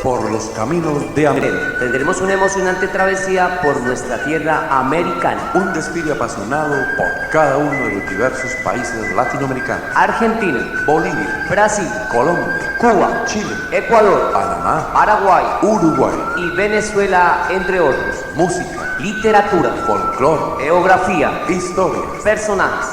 por los caminos de América. Tendremos una emocionante travesía por nuestra tierra americana. Un desfile apasionado por cada uno de los diversos países latinoamericanos. Argentina, Bolivia, Brasil, Colombia, Cuba, Chile, Ecuador, Panamá, Paraguay, Uruguay y Venezuela, entre otros. música, Literatura, folclore, geografía, historia, personajes,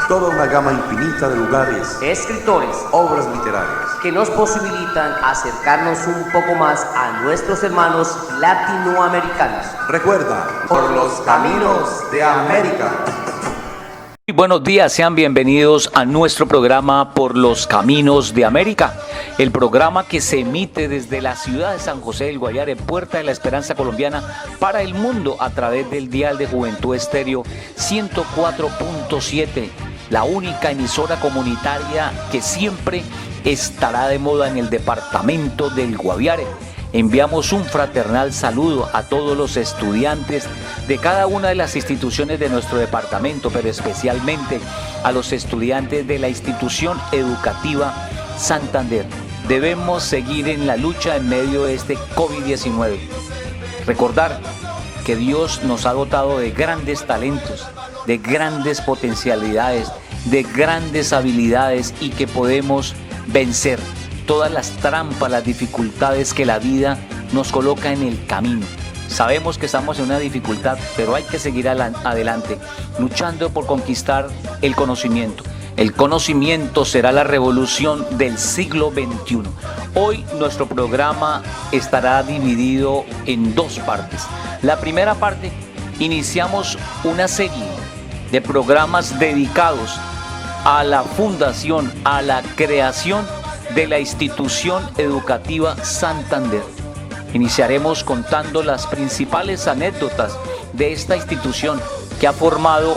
toda una gama infinita de lugares, escritores, obras literarias, que nos posibilitan acercarnos un poco más a nuestros hermanos latinoamericanos. Recuerda, por los caminos de América. Buenos días, sean bienvenidos a nuestro programa Por los Caminos de América, el programa que se emite desde la ciudad de San José del Guaviare, Puerta de la Esperanza Colombiana, para el mundo a través del dial de Juventud Estéreo 104.7, la única emisora comunitaria que siempre estará de moda en el departamento del Guaviare. Enviamos un fraternal saludo a todos los estudiantes de cada una de las instituciones de nuestro departamento, pero especialmente a los estudiantes de la institución educativa Santander. Debemos seguir en la lucha en medio de este COVID-19. Recordar que Dios nos ha dotado de grandes talentos, de grandes potencialidades, de grandes habilidades y que podemos vencer todas las trampas, las dificultades que la vida nos coloca en el camino. Sabemos que estamos en una dificultad, pero hay que seguir adelante, luchando por conquistar el conocimiento. El conocimiento será la revolución del siglo XXI. Hoy nuestro programa estará dividido en dos partes. La primera parte, iniciamos una serie de programas dedicados a la fundación, a la creación de la institución educativa Santander. Iniciaremos contando las principales anécdotas de esta institución que ha formado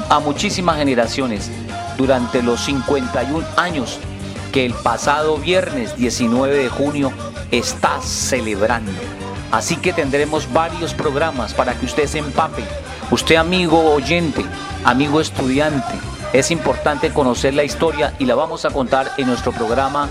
a muchísimas generaciones durante los 51 años que el pasado viernes 19 de junio está celebrando. Así que tendremos varios programas para que usted se empape. Usted, amigo oyente, amigo estudiante, es importante conocer la historia y la vamos a contar en nuestro programa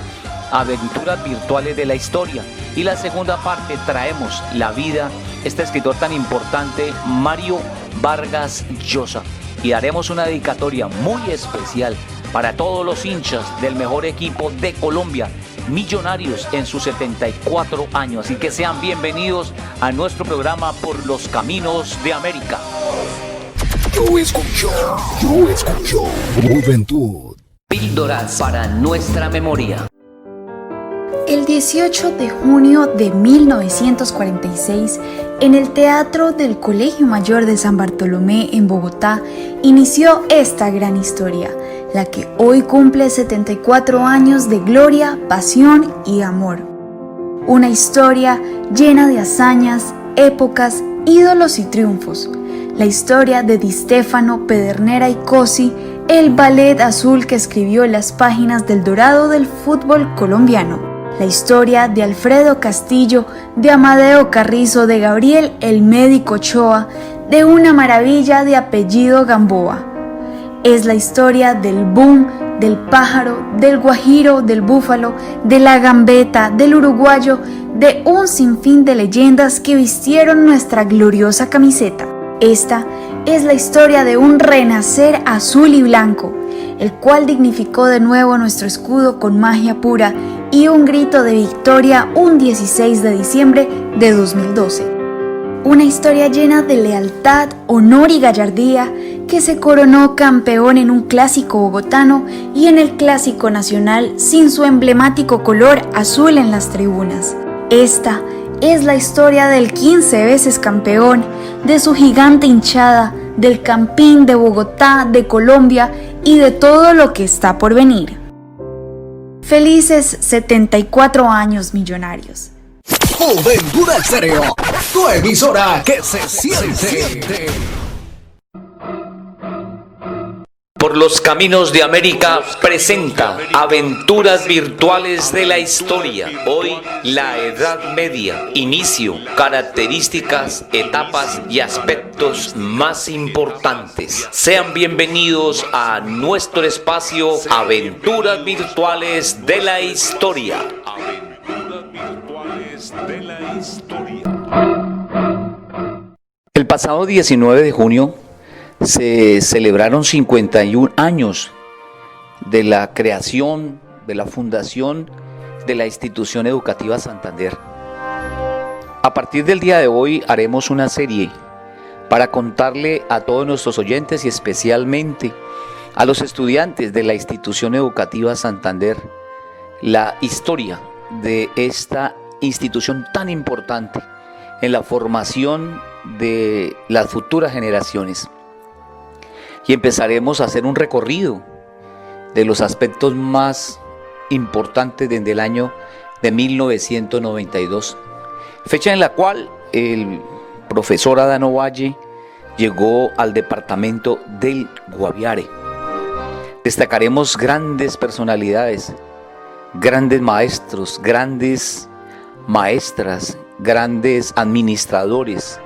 Aventuras Virtuales de la Historia. Y la segunda parte traemos la vida, este escritor tan importante, Mario Vargas Llosa. Y haremos una dedicatoria muy especial para todos los hinchas del mejor equipo de Colombia, Millonarios, en sus 74 años. Así que sean bienvenidos a nuestro programa Por los Caminos de América. Yo escucho Juventud. Píldoras para nuestra memoria. El 18 de junio de 1946, en el Teatro del Colegio Mayor de San Bartolomé en Bogotá, inició esta gran historia, la que hoy cumple 74 años de gloria, pasión y amor. Una historia llena de hazañas, épocas, ídolos y triunfos. La historia de Di Stefano, Pedernera y Cosi, el ballet azul que escribió las páginas del dorado del fútbol colombiano. La historia de Alfredo Castillo, de Amadeo Carrizo, de Gabriel el Médico Ochoa, de una maravilla de apellido Gamboa. Es la historia del boom, del pájaro, del guajiro, del búfalo, de la gambeta, del uruguayo, de un sinfín de leyendas que vistieron nuestra gloriosa camiseta. Esta es la historia de un renacer azul y blanco, el cual dignificó de nuevo nuestro escudo con magia pura y un grito de victoria un 16 de diciembre de 2012. Una historia llena de lealtad, honor y gallardía que se coronó campeón en un clásico bogotano y en el clásico nacional sin su emblemático color azul en las tribunas. Esta es la historia del 15 veces campeón, de su gigante hinchada, del Campín de Bogotá, de Colombia y de todo lo que está por venir. Felices 74 años, Millonarios. Juventud Estéreo, tu emisora que se siente. Por los Caminos de América presenta Aventuras Virtuales de la Historia. Hoy, la Edad Media. Inicio, características, etapas y aspectos más importantes. Sean bienvenidos a nuestro espacio Aventuras Virtuales de la Historia. Días de la historia. El pasado 19 de junio se celebraron 51 años de la creación, de la fundación de la Institución Educativa Santander. A partir del día de hoy haremos una serie para contarle a todos nuestros oyentes y especialmente a los estudiantes de la Institución Educativa Santander la historia de esta institución tan importante en la formación de las futuras generaciones. Y empezaremos a hacer un recorrido de los aspectos más importantes desde el año de 1992, fecha en la cual el profesor Adán Ovalle llegó al departamento del Guaviare. Destacaremos grandes personalidades, grandes maestros, grandes maestras, grandes administradores,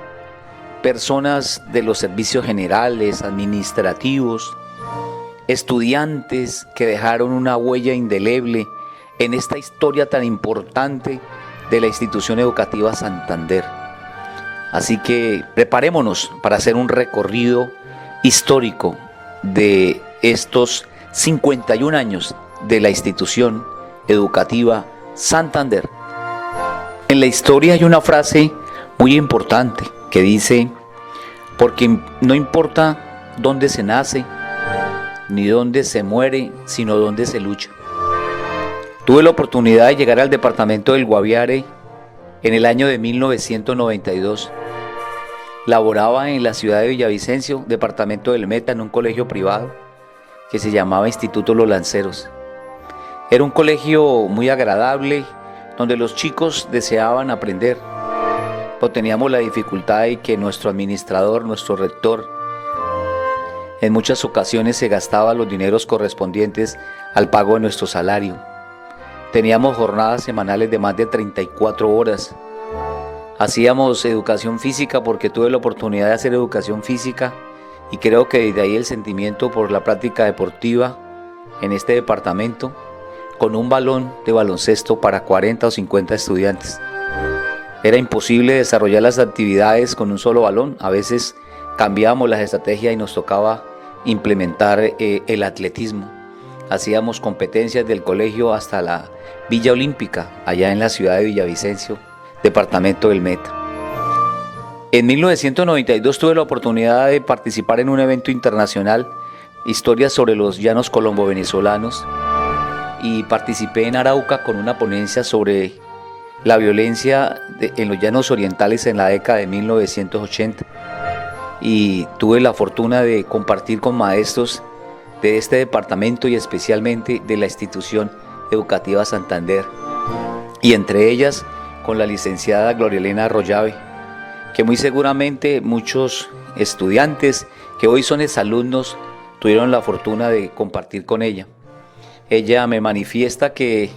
personas de los servicios generales, administrativos, estudiantes que dejaron una huella indeleble en esta historia tan importante de la Institución Educativa Santander. Así que preparémonos para hacer un recorrido histórico de estos 51 años de la Institución Educativa Santander. En la historia hay una frase muy importante que dice: porque no importa dónde se nace, ni dónde se muere, sino dónde se lucha. Tuve la oportunidad de llegar al departamento del Guaviare en el año de 1992. Laboraba en la ciudad de Villavicencio, departamento del Meta, en un colegio privado que se llamaba Instituto Los Lanceros. Era un colegio muy agradable, donde los chicos deseaban aprender, pero teníamos la dificultad de que nuestro administrador, nuestro rector, en muchas ocasiones se gastaba los dineros correspondientes al pago de nuestro salario. Teníamos jornadas semanales de más de 34 horas. Hacíamos educación física porque tuve la oportunidad de hacer educación física y creo que desde ahí el sentimiento por la práctica deportiva en este departamento, con un balón de baloncesto para 40 o 50 estudiantes. Era imposible desarrollar las actividades con un solo balón. A veces cambiábamos las estrategias y nos tocaba implementar el atletismo. Hacíamos competencias del colegio hasta la Villa Olímpica, allá en la ciudad de Villavicencio, departamento del Meta. En 1992 tuve la oportunidad de participar en un evento internacional, Historias sobre los llanos colombo-venezolanos, y participé en Arauca con una ponencia sobre la violencia en los llanos orientales en la década de 1980. Y tuve la fortuna de compartir con maestros de este departamento y especialmente de la Institución Educativa Santander, y entre ellas con la licenciada Gloria Elena Arroyave, que muy seguramente muchos estudiantes que hoy son exalumnos tuvieron la fortuna de compartir con ella. Ella me manifiesta que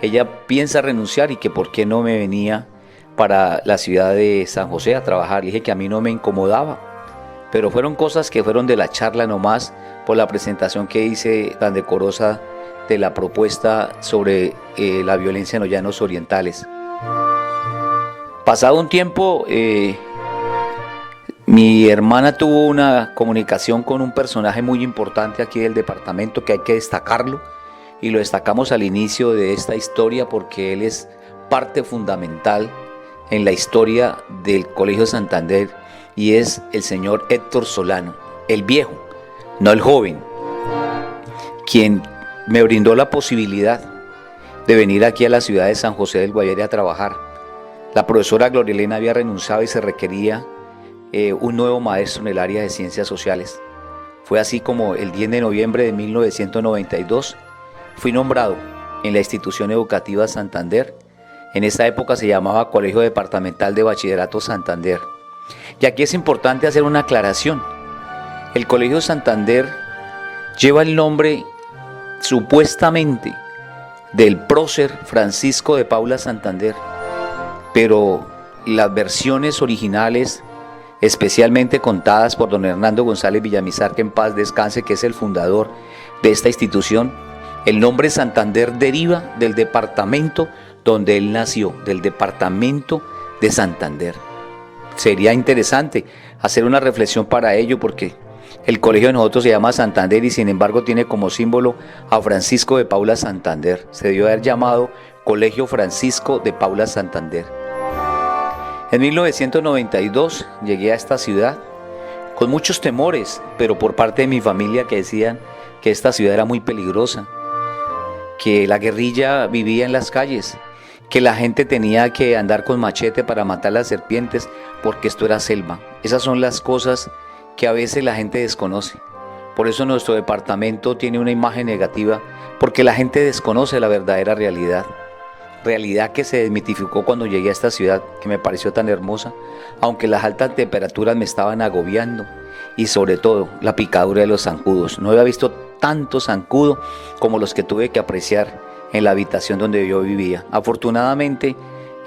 ella piensa renunciar y que por qué no me venía para la ciudad de San José a trabajar. Le dije que a mí no me incomodaba, pero fueron cosas que fueron de la charla nomás, por la presentación que hice tan decorosa de la propuesta sobre la violencia en los llanos orientales. Pasado un tiempo, mi hermana tuvo una comunicación con un personaje muy importante aquí del departamento que hay que destacarlo, y lo destacamos al inicio de esta historia porque él es parte fundamental en la historia del Colegio Santander, y es el señor Héctor Solano, el viejo, no el joven, quien me brindó la posibilidad de venir aquí a la ciudad de San José del Guaviare a trabajar. La profesora Gloria Elena había renunciado y se requería un nuevo maestro en el área de ciencias sociales. Fue así como el 10 de noviembre de 1992 fui nombrado en la Institución Educativa Santander. En esa época se llamaba Colegio Departamental de Bachillerato Santander. Y aquí es importante hacer una aclaración. El Colegio Santander lleva el nombre supuestamente del prócer Francisco de Paula Santander, pero las versiones originales, especialmente contadas por don Hernando González Villamizar, que en paz descanse, que es el fundador de esta institución, el nombre Santander deriva del departamento donde él nació, del departamento de Santander. Sería interesante hacer una reflexión para ello, porque el colegio de nosotros se llama Santander y sin embargo tiene como símbolo a Francisco de Paula Santander. Se debió haber llamado Colegio Francisco de Paula Santander. En 1992 llegué a esta ciudad con muchos temores, pero por parte de mi familia, que decían que esta ciudad era muy peligrosa, que la guerrilla vivía en las calles, que la gente tenía que andar con machete para matar las serpientes porque esto era selva. Esas son las cosas que a veces la gente desconoce. Por eso nuestro departamento tiene una imagen negativa, porque la gente desconoce la verdadera realidad. Realidad que se desmitificó cuando llegué a esta ciudad, que me pareció tan hermosa, aunque las altas temperaturas me estaban agobiando, y sobre todo la picadura de los zancudos. No había visto tanto zancudo como los que tuve que apreciar en la habitación donde yo vivía. Afortunadamente,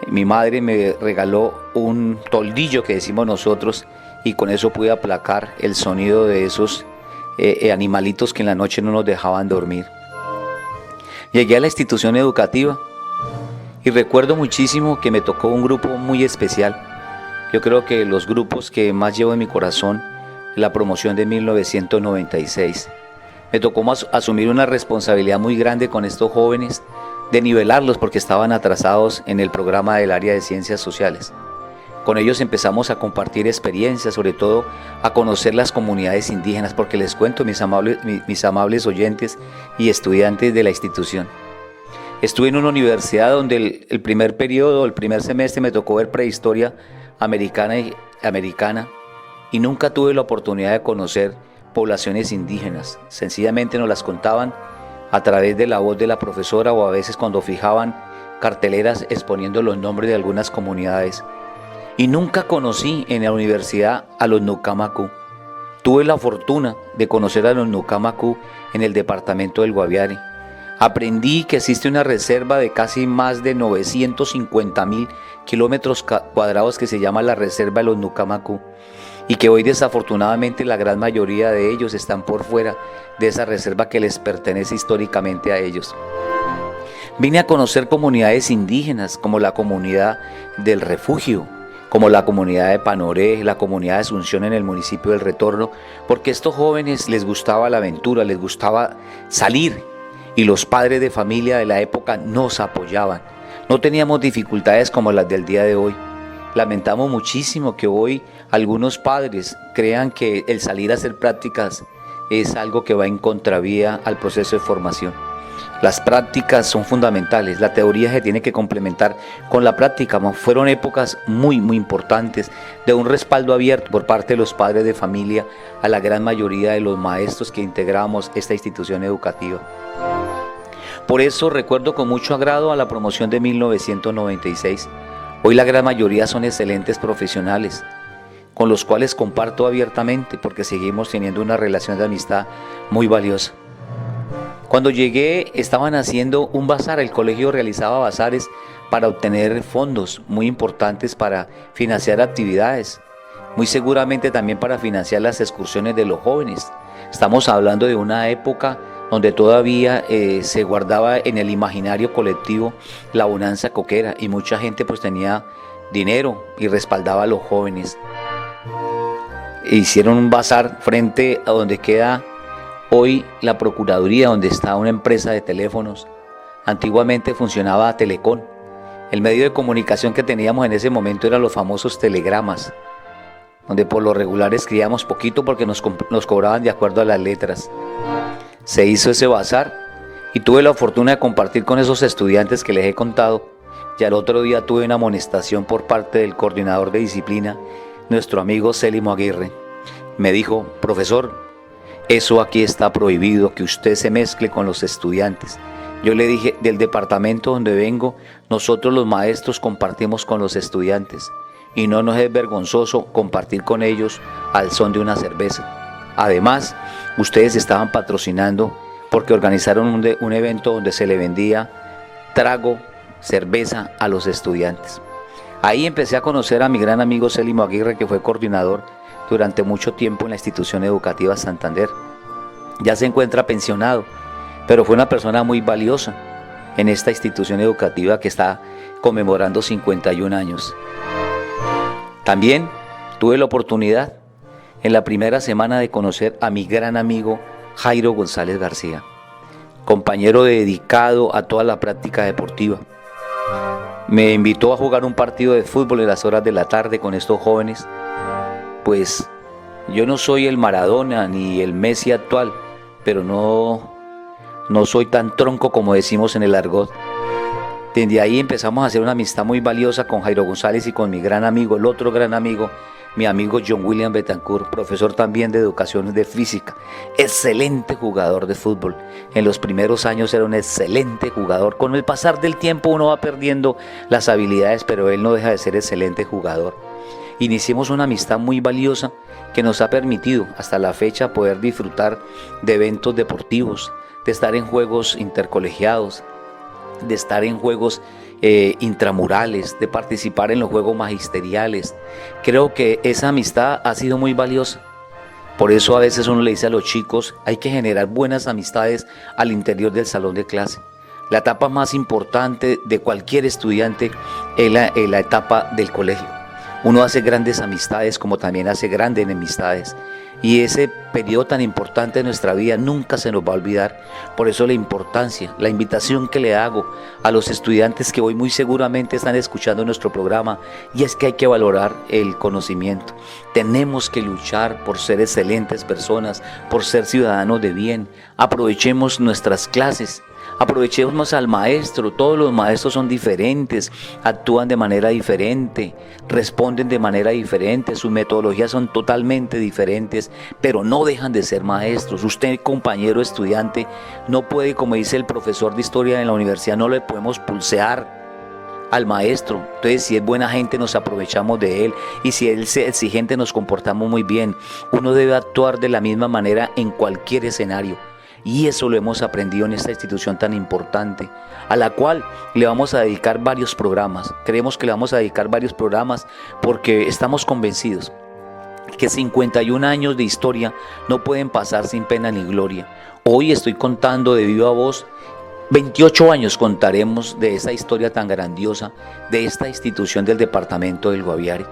mi madre me regaló un toldillo, que decimos nosotros, y con eso pude aplacar el sonido de esos animalitos que en la noche no nos dejaban dormir. Llegué a la institución educativa y recuerdo muchísimo que me tocó un grupo muy especial. Yo creo que los grupos que más llevo en mi corazón, la promoción de 1996. Me tocó asumir una responsabilidad muy grande con estos jóvenes, de nivelarlos porque estaban atrasados en el programa del área de ciencias sociales. Con ellos empezamos a compartir experiencias, sobre todo a conocer las comunidades indígenas, porque les cuento, mis amables oyentes y estudiantes de la institución. Estuve en una universidad donde el primer periodo, el primer semestre, me tocó ver prehistoria americana y nunca tuve la oportunidad de conocer poblaciones indígenas. Sencillamente nos las contaban a través de la voz de la profesora, o a veces cuando fijaban carteleras exponiendo los nombres de algunas comunidades. Y nunca conocí en la universidad a los Nucamacu. Tuve la fortuna de conocer a los Nucamacu en el departamento del Guaviare. Aprendí que existe una reserva de casi más de 950.000 kilómetros cuadrados que se llama la Reserva de los Nucamacu, y que hoy desafortunadamente la gran mayoría de ellos están por fuera de esa reserva que les pertenece históricamente a ellos. Vine a conocer comunidades indígenas como la comunidad del Refugio, como la comunidad de Panoré, la comunidad de Asunción en el municipio del Retorno, porque a estos jóvenes les gustaba la aventura, les gustaba salir, y los padres de familia de la época nos apoyaban. No teníamos dificultades como las del día de hoy. Lamentamos muchísimo que hoy algunos padres crean que el salir a hacer prácticas es algo que va en contravía al proceso de formación. Las prácticas son fundamentales, la teoría se tiene que complementar con la práctica. Fueron épocas muy importantes de un respaldo abierto por parte de los padres de familia a la gran mayoría de los maestros que integramos esta institución educativa. Por eso recuerdo con mucho agrado a la promoción de 1996. Hoy la gran mayoría son excelentes profesionales, con los cuales comparto abiertamente porque seguimos teniendo una relación de amistad muy valiosa. Cuando llegué estaban haciendo un bazar, el colegio realizaba bazares para obtener fondos muy importantes para financiar actividades, muy seguramente también para financiar las excursiones de los jóvenes. Estamos hablando de una época donde todavía se guardaba en el imaginario colectivo la bonanza coquera y mucha gente pues tenía dinero y respaldaba a los jóvenes. Hicieron un bazar frente a donde queda hoy la Procuraduría, donde está una empresa de teléfonos. Antiguamente funcionaba Telecom. El medio de comunicación que teníamos en ese momento eran los famosos telegramas, donde por lo regular escribíamos poquito porque nos cobraban de acuerdo a las letras. Se hizo ese bazar y tuve la fortuna de compartir con esos estudiantes que les he contado. Y al otro día tuve una amonestación por parte del coordinador de disciplina, nuestro amigo Célimo Aguirre. Me dijo: profesor, eso aquí está prohibido, que usted se mezcle con los estudiantes. Yo le dije: del departamento donde vengo, nosotros los maestros compartimos con los estudiantes y no nos es vergonzoso compartir con ellos al son de una cerveza. Además, ustedes estaban patrocinando porque organizaron un evento donde se le vendía trago, cerveza a los estudiantes. Ahí empecé a conocer a mi gran amigo Célimo Aguirre, que fue coordinador durante mucho tiempo en la institución educativa Santander. Ya se encuentra pensionado, pero fue una persona muy valiosa. en esta institución educativa que está conmemorando 51 años. También tuve la oportunidad en la primera semana de conocer a mi gran amigo Jairo González García, compañero dedicado a toda la práctica deportiva. Me invitó a jugar un partido de fútbol en las horas de la tarde con estos jóvenes. Pues yo no soy el Maradona ni el Messi actual, pero no soy tan tronco como decimos en el argot. Desde ahí empezamos a hacer una amistad muy valiosa con Jairo González y con mi gran amigo, el otro gran amigo, mi amigo John William Betancourt, profesor también de educación de física, excelente jugador de fútbol. En los primeros años era un excelente jugador. Con el pasar del tiempo uno va perdiendo las habilidades, pero él no deja de ser excelente jugador. Iniciamos una amistad muy valiosa que nos ha permitido hasta la fecha poder disfrutar de eventos deportivos, de estar en juegos intercolegiados, de estar en juegos intramurales, de participar en los juegos magisteriales. Creo que esa amistad ha sido muy valiosa. Por eso a veces uno le dice a los chicos, hay que generar buenas amistades al interior del salón de clase. La etapa más importante de cualquier estudiante es la etapa del colegio. Uno hace grandes amistades como también hace grandes enemistades. Y ese periodo tan importante de nuestra vida nunca se nos va a olvidar. Por eso la importancia, la invitación que le hago a los estudiantes que hoy muy seguramente están escuchando nuestro programa, y es que hay que valorar el conocimiento. Tenemos que luchar por ser excelentes personas, por ser ciudadanos de bien. Aprovechemos nuestras clases. Aprovechemos al maestro. Todos los maestros son diferentes, actúan de manera diferente, responden de manera diferente, sus metodologías son totalmente diferentes, pero no dejan de ser maestros. Usted, compañero estudiante, no puede, como dice el profesor de historia en la universidad, no le podemos pulsear al maestro. Entonces, si es buena gente, nos aprovechamos de él, y si él es exigente, nos comportamos muy bien. Uno debe actuar de la misma manera en cualquier escenario. Y eso lo hemos aprendido en esta institución tan importante, a la cual le vamos a dedicar varios programas. Creemos que le vamos a dedicar varios programas porque estamos convencidos que 51 años de historia no pueden pasar sin pena ni gloria. Hoy estoy contando de viva voz, 28 años contaremos de esa historia tan grandiosa, de esta institución del departamento del Guaviare.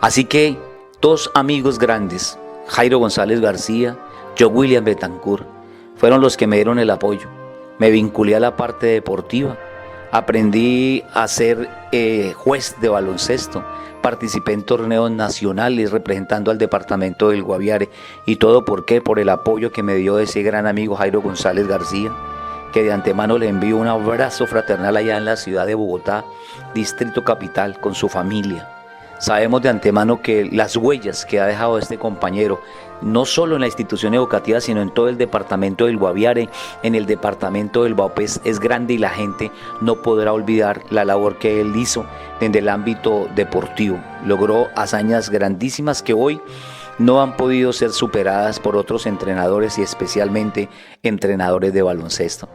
Así que, dos amigos grandes, Jairo González García, John William Betancourt, fueron los que me dieron el apoyo. Me vinculé a la parte deportiva, aprendí a ser juez de baloncesto, participé en torneos nacionales representando al departamento del Guaviare. ¿Y todo por qué? Por el apoyo que me dio ese gran amigo Jairo González García, que de antemano le envío un abrazo fraternal allá en la ciudad de Bogotá, Distrito Capital, con su familia. Sabemos de antemano que las huellas que ha dejado este compañero, no solo en la institución educativa, sino en todo el departamento del Guaviare, en el departamento del Baupés, es grande, y la gente no podrá olvidar la labor que él hizo en el ámbito deportivo. Logró hazañas grandísimas que hoy no han podido ser superadas por otros entrenadores, y especialmente entrenadores de baloncesto.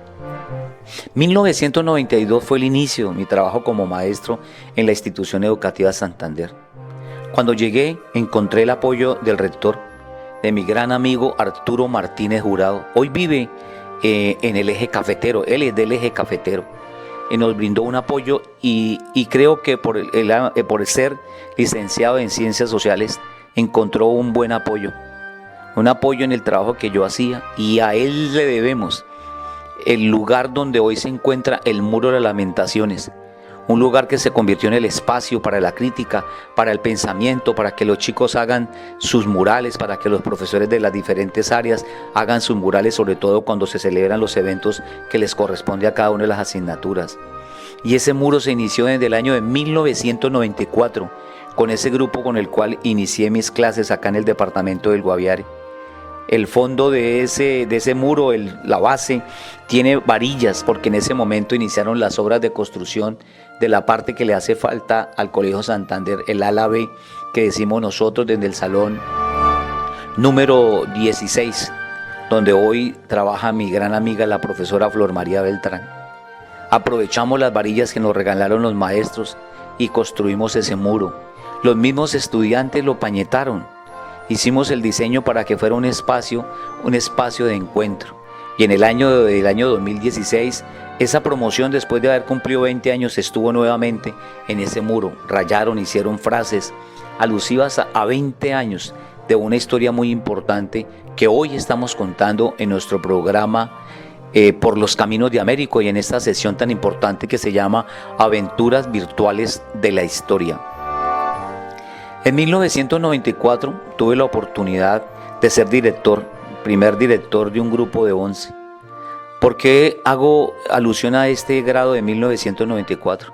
1992 fue el inicio de mi trabajo como maestro en la institución educativa Santander. Cuando llegué, encontré el apoyo del rector, de mi gran amigo Arturo Martínez Jurado. Hoy vive en el eje cafetero, él es del eje cafetero. Nos brindó un apoyo, y creo que por ser licenciado en Ciencias Sociales, encontró un buen apoyo. Un apoyo en el trabajo que yo hacía, y a él le debemos el lugar donde hoy se encuentra el Muro de las Lamentaciones, un lugar que se convirtió en el espacio para la crítica, para el pensamiento, para que los chicos hagan sus murales, para que los profesores de las diferentes áreas hagan sus murales, sobre todo cuando se celebran los eventos que les corresponde a cada una de las asignaturas. Y ese muro se inició desde el año de 1994, con ese grupo con el cual inicié mis clases acá en el departamento del Guaviare. El fondo de ese muro, la base, tiene varillas, porque en ese momento iniciaron las obras de construcción de la parte que le hace falta al Colegio Santander, el ala B, que decimos nosotros, desde el salón número 16, donde hoy trabaja mi gran amiga, la profesora Flor María Beltrán. Aprovechamos las varillas que nos regalaron los maestros y construimos ese muro. Los mismos estudiantes lo pañetaron. Hicimos el diseño para que fuera un espacio de encuentro. Y en el año 2016, esa promoción, después de haber cumplido 20 años, estuvo nuevamente en ese muro. Rayaron, hicieron frases alusivas a 20 años de una historia muy importante que hoy estamos contando en nuestro programa Por los Caminos de Américo, y en esta sesión tan importante que se llama Aventuras Virtuales de la Historia. En 1994 tuve la oportunidad de ser primer director de un grupo de 11. ¿Por qué hago alusión a este grado de 1994?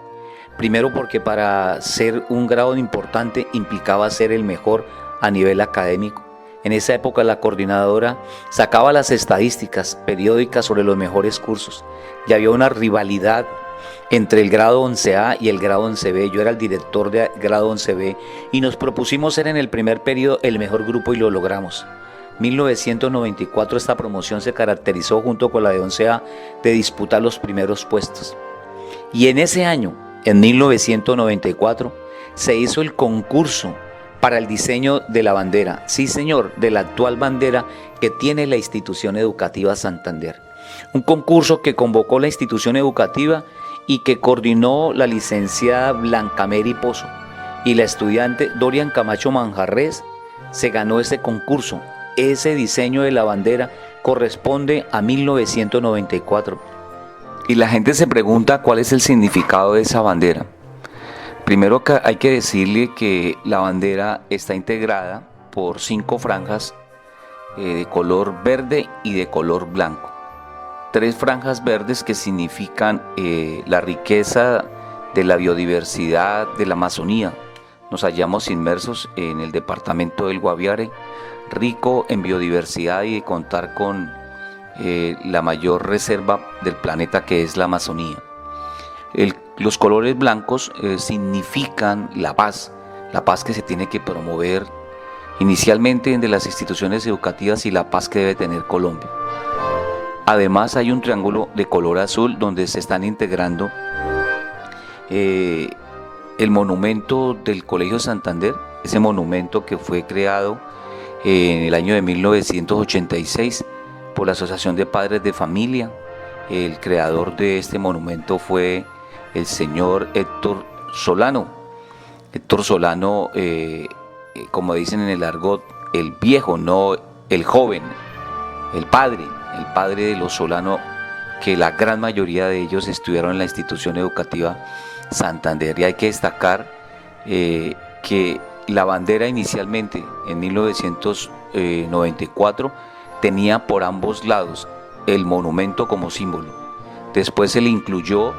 Primero porque para ser un grado importante implicaba ser el mejor a nivel académico. En esa época la coordinadora sacaba las estadísticas periódicas sobre los mejores cursos y había una rivalidad entre el grado 11A y el grado 11B. Yo era el director de grado 11B y nos propusimos ser en el primer periodo el mejor grupo y lo logramos. 1994 esta promoción se caracterizó junto con la de 11A de disputar los primeros puestos. Y en ese año, en 1994, se hizo el concurso para el diseño de la bandera, sí señor, de la actual bandera que tiene la institución educativa Santander. Un concurso que convocó la institución educativa y que coordinó la licenciada Blanca Mary Pozo, y la estudiante Dorian Camacho Manjarres se ganó ese concurso. Ese diseño de la bandera corresponde a 1994. Y la gente se pregunta cuál es el significado de esa bandera. Primero que hay que decirle que la bandera está integrada por 5 franjas de color verde y de color blanco. 3 franjas verdes que significan la riqueza de la biodiversidad de la Amazonía. Nos hallamos inmersos en el departamento del Guaviare, rico en biodiversidad y de contar con la mayor reserva del planeta, que es la Amazonía. Los colores blancos significan la paz que se tiene que promover inicialmente de las instituciones educativas y la paz que debe tener Colombia. Además hay un triángulo de color azul donde se están integrando el monumento del Colegio Santander, ese monumento que fue creado en el año de 1986 por la Asociación de Padres de Familia. El creador de este monumento fue el señor Héctor Solano. Héctor Solano, como dicen en el argot, el viejo, no el joven, el padre de los Solano, que la gran mayoría de ellos estudiaron en la institución educativa Santander. Y hay que destacar que la bandera inicialmente en 1994 tenía por ambos lados el monumento como símbolo. Después se le incluyó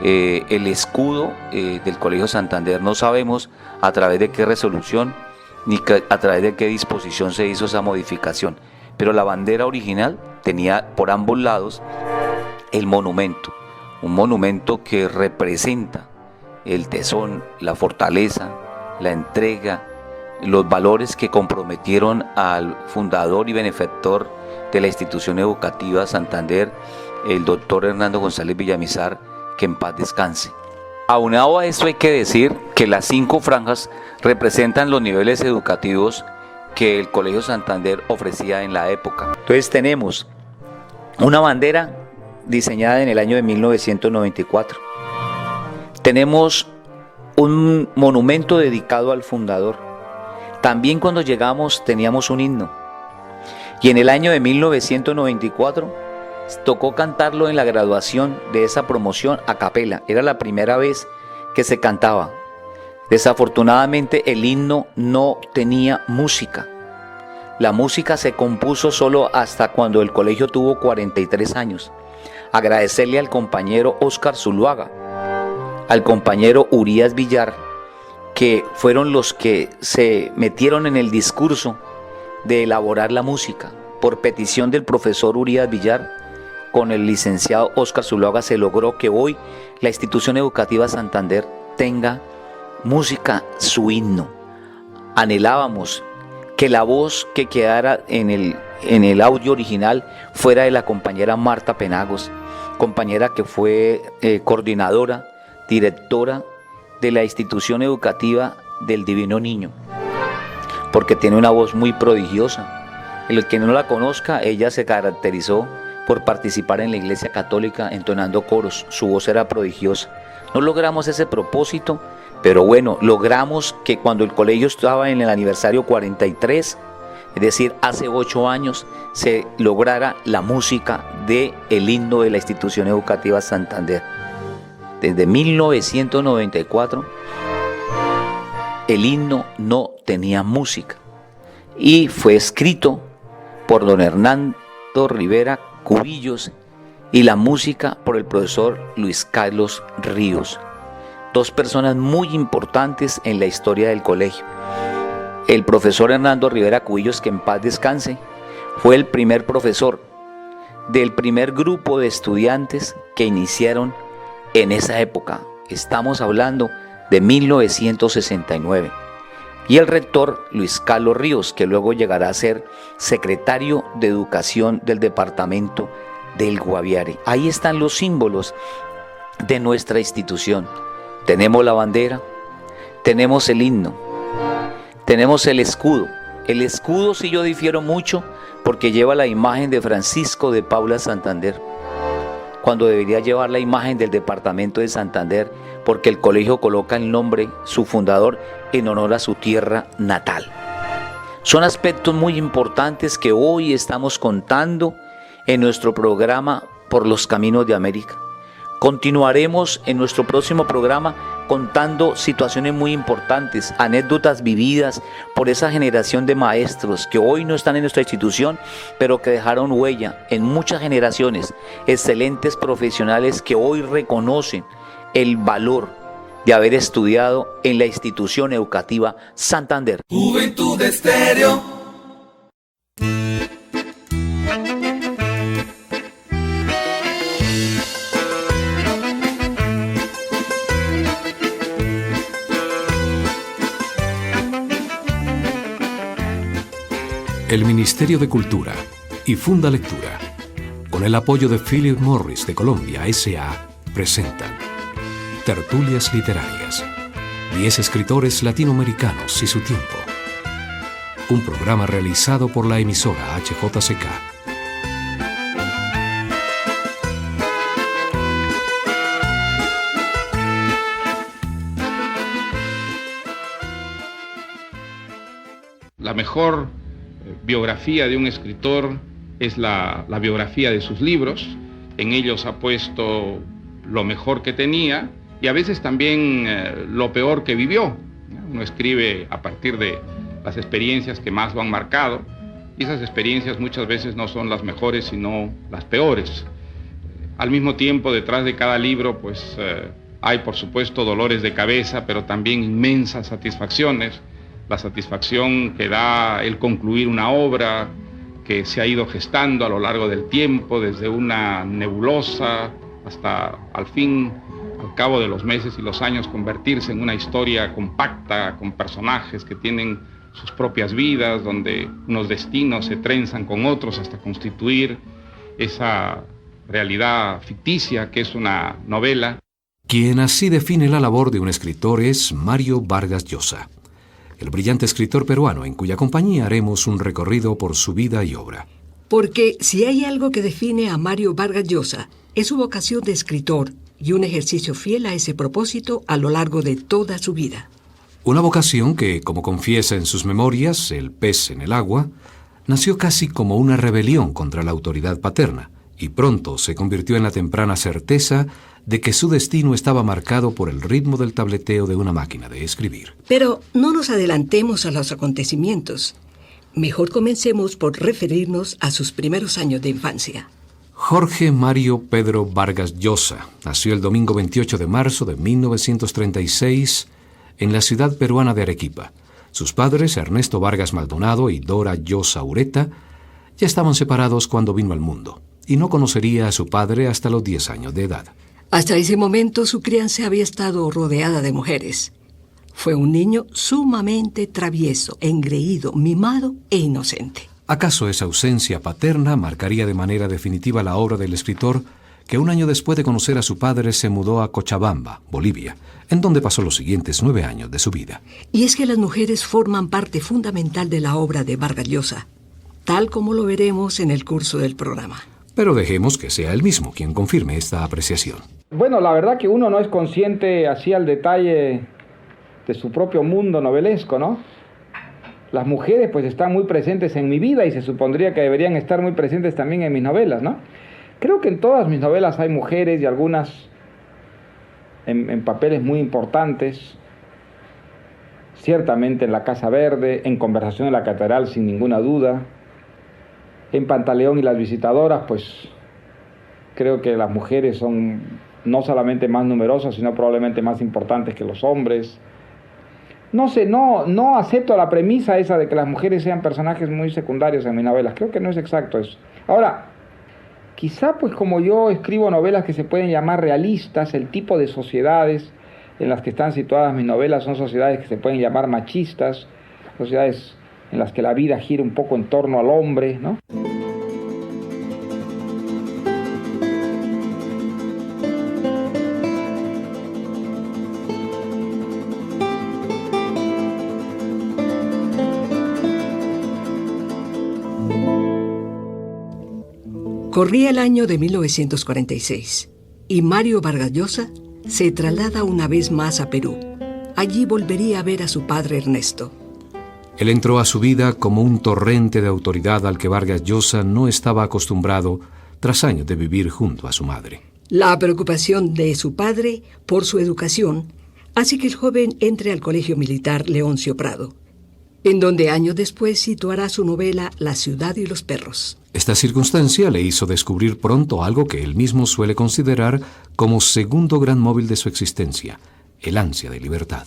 el escudo del Colegio Santander. No sabemos a través de qué resolución ni a través de qué disposición se hizo esa modificación, pero la bandera original tenía por ambos lados el monumento, un monumento que representa el tesón, la fortaleza, la entrega, los valores que comprometieron al fundador y benefactor de la institución educativa Santander, el doctor Hernando González Villamizar, que en paz descanse. Aunado a esto hay que decir que las 5 franjas representan los niveles educativos que el Colegio Santander ofrecía en la época. Entonces tenemos una bandera diseñada en el año de 1994. Tenemos un monumento dedicado al fundador. También cuando llegamos teníamos un himno. Y en el año de 1994 tocó cantarlo en la graduación de esa promoción a capela. Era la primera vez que se cantaba. Desafortunadamente el himno no tenía música. La música se compuso solo hasta cuando el colegio tuvo 43 años. Agradecerle al compañero Óscar Zuluaga, al compañero Urias Villar, que fueron los que se metieron en el discurso de elaborar la música. Por petición del profesor Urias Villar, con el licenciado Óscar Zuluaga, se logró que hoy la institución educativa Santander tenga música, su himno. Anhelábamos que la voz que quedara en el audio original fuera de la compañera Marta Penagos, compañera que fue coordinadora, directora de la institución educativa del Divino Niño, porque tiene una voz muy prodigiosa. El que no la conozca, ella se caracterizó por participar en la iglesia católica entonando coros. Su voz era prodigiosa. No logramos ese propósito, pero bueno, logramos que cuando el colegio estaba en el aniversario 43, es decir, hace 8 años, se lograra la música del himno de la institución educativa Santander. Desde 1994, el himno no tenía música y fue escrito por don Hernando Rivera Cubillos y la música por el profesor Luis Carlos Ríos, 2 personas muy importantes en la historia del colegio. El profesor Hernando Rivera Cubillos, que en paz descanse, fue el primer profesor del primer grupo de estudiantes que iniciaron en esa época. Estamos hablando de 1969. Y el rector Luis Carlos Ríos, que luego llegará a ser secretario de Educación del departamento del Guaviare. Ahí están los símbolos de nuestra institución. Tenemos la bandera, tenemos el himno, tenemos el escudo. El escudo sí yo difiero mucho porque lleva la imagen de Francisco de Paula Santander, cuando debería llevar la imagen del departamento de Santander, porque el colegio coloca el nombre, su fundador, en honor a su tierra natal. Son aspectos muy importantes que hoy estamos contando en nuestro programa Por los Caminos de América. Continuaremos en nuestro próximo programa contando situaciones muy importantes, anécdotas vividas por esa generación de maestros que hoy no están en nuestra institución, pero que dejaron huella en muchas generaciones, excelentes profesionales que hoy reconocen el valor de haber estudiado en la institución educativa Santander. Juventud Estéreo. El Ministerio de Cultura y Funda Lectura, con el apoyo de Philip Morris de Colombia S.A., presentan Tertulias Literarias, 10 escritores latinoamericanos y su tiempo. Un programa realizado por la emisora HJCK. La mejor biografía de un escritor es la biografía de sus libros. En ellos ha puesto lo mejor que tenía y a veces también lo peor que vivió. Uno escribe a partir de las experiencias que más lo han marcado y esas experiencias muchas veces no son las mejores sino las peores. Al mismo tiempo, detrás de cada libro pues hay por supuesto dolores de cabeza, pero también inmensas satisfacciones. La satisfacción que da el concluir una obra que se ha ido gestando a lo largo del tiempo, desde una nebulosa hasta al fin, al cabo de los meses y los años, convertirse en una historia compacta, con personajes que tienen sus propias vidas, donde unos destinos se trenzan con otros hasta constituir esa realidad ficticia que es una novela. Quien así define la labor de un escritor es Mario Vargas Llosa, el brillante escritor peruano en cuya compañía haremos un recorrido por su vida y obra. Porque si hay algo que define a Mario Vargas Llosa, es su vocación de escritor y un ejercicio fiel a ese propósito a lo largo de toda su vida. Una vocación que, como confiesa en sus memorias, El pez en el agua, nació casi como una rebelión contra la autoridad paterna y pronto se convirtió en la temprana certeza de que su destino estaba marcado por el ritmo del tableteo de una máquina de escribir. Pero no nos adelantemos a los acontecimientos. Mejor comencemos por referirnos a sus primeros años de infancia. Jorge Mario Pedro Vargas Llosa nació el domingo 28 de marzo de 1936 en la ciudad peruana de Arequipa. Sus padres, Ernesto Vargas Maldonado y Dora Llosa Ureta, ya estaban separados cuando vino al mundo y no conocería a su padre hasta los 10 años de edad. Hasta ese momento su crianza había estado rodeada de mujeres. Fue un niño sumamente travieso, engreído, mimado e inocente. ¿Acaso esa ausencia paterna marcaría de manera definitiva la obra del escritor que un año después de conocer a su padre se mudó a Cochabamba, Bolivia, en donde pasó los siguientes 9 años de su vida? Y es que las mujeres forman parte fundamental de la obra de Vargas Llosa, tal como lo veremos en el curso del programa. Pero dejemos que sea él mismo quien confirme esta apreciación. Bueno, la verdad que uno no es consciente así al detalle de su propio mundo novelesco, ¿no? Las mujeres pues están muy presentes en mi vida y se supondría que deberían estar muy presentes también en mis novelas, ¿no? Creo que en todas mis novelas hay mujeres y algunas en papeles muy importantes. Ciertamente en La Casa Verde, en Conversación en la Catedral sin ninguna duda. En Pantaleón y las visitadoras, pues creo que las mujeres son no solamente más numerosas, sino probablemente más importantes que los hombres. No sé, no acepto la premisa esa de que las mujeres sean personajes muy secundarios en mis novelas. Creo que no es exacto eso. Ahora, quizá pues como yo escribo novelas que se pueden llamar realistas, el tipo de sociedades en las que están situadas mis novelas son sociedades que se pueden llamar machistas, sociedades en las que la vida gira un poco en torno al hombre, ¿no? Corría el año de 1946 y Mario Vargas Llosa se traslada una vez más a Perú. Allí volvería a ver a su padre Ernesto. Él entró a su vida como un torrente de autoridad al que Vargas Llosa no estaba acostumbrado tras años de vivir junto a su madre. La preocupación de su padre por su educación hace que el joven entre al Colegio Militar Leoncio Prado, en donde años después situará su novela La ciudad y los perros. Esta circunstancia le hizo descubrir pronto algo que él mismo suele considerar como segundo gran móvil de su existencia, el ansia de libertad.